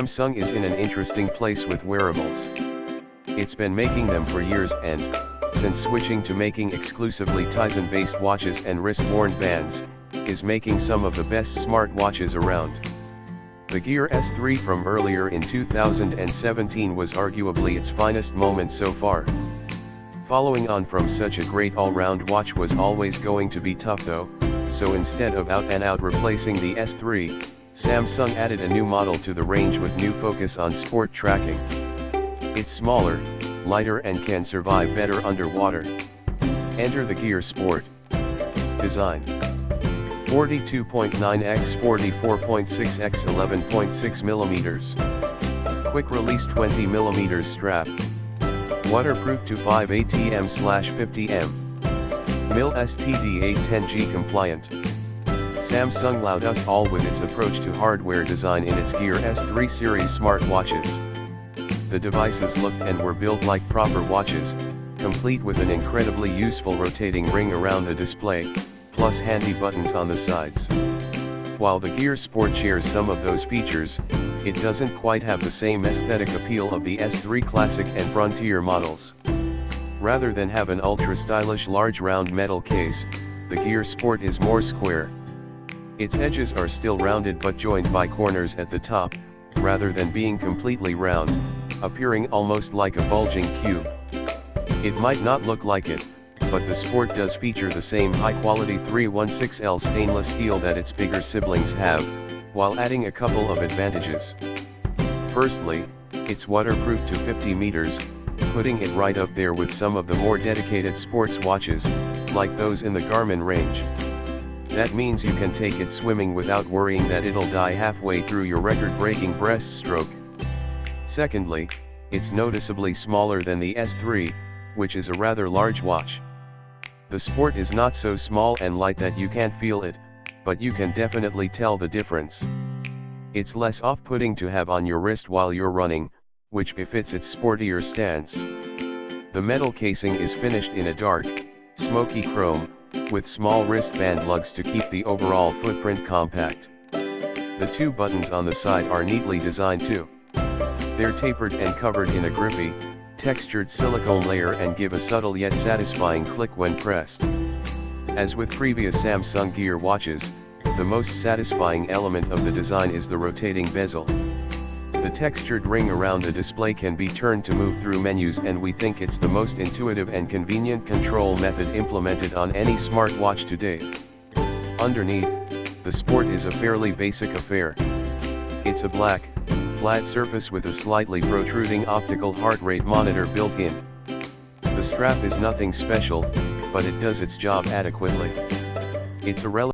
Samsung is in an interesting place with wearables. It's been making them for years and, since switching to making exclusively Tizen-based watches and wrist-worn bands, is making some of the best smartwatches around. The Gear S3 from earlier in 2017 was arguably its finest moment so far. Following on from such a great all-round watch was always going to be tough though, so instead of out-and-out replacing the S3, Samsung added a new model to the range with new focus on sport tracking. It's smaller, lighter and can survive better underwater. Enter the Gear Sport. Design: 42.9x 44.6x 11.6 mm. Quick release 20 mm strap. Waterproof to 5 atm/50 m. MIL STD 810G compliant. Samsung wowed us all with its approach to hardware design in its Gear S3 series smartwatches. The devices looked and were built like proper watches, complete with an incredibly useful rotating ring around the display, plus handy buttons on the sides. While the Gear Sport shares some of those features, it doesn't quite have the same aesthetic appeal of the S3 Classic and Frontier models. Rather than have an ultra-stylish large round metal case, the Gear Sport is more square. Its edges are still rounded but joined by corners at the top, rather than being completely round, appearing almost like a bulging cube. It might not look like it, but the Sport does feature the same high-quality 316L stainless steel that its bigger siblings have, while adding a couple of advantages. Firstly, it's waterproof to 50 meters, putting it right up there with some of the more dedicated sports watches, like those in the Garmin range. That means you can take it swimming without worrying that it'll die halfway through your record-breaking breaststroke. Secondly, it's noticeably smaller than the S3, which is a rather large watch. The Sport is not so small and light that you can't feel it, but you can definitely tell the difference. It's less off-putting to have on your wrist while you're running, which befits its sportier stance. The metal casing is finished in a dark, smoky chrome, with small wristband lugs to keep the overall footprint compact. The two buttons on the side are neatly designed too. They're tapered and covered in a grippy, textured silicone layer and give a subtle yet satisfying click when pressed. As with previous Samsung Gear watches, the most satisfying element of the design is the rotating bezel. The textured ring around the display can be turned to move through menus, and we think it's the most intuitive and convenient control method implemented on any smartwatch to date. Underneath, the Sport is a fairly basic affair. It's a black, flat surface with a slightly protruding optical heart rate monitor built in. The strap is nothing special, but it does its job adequately. It's a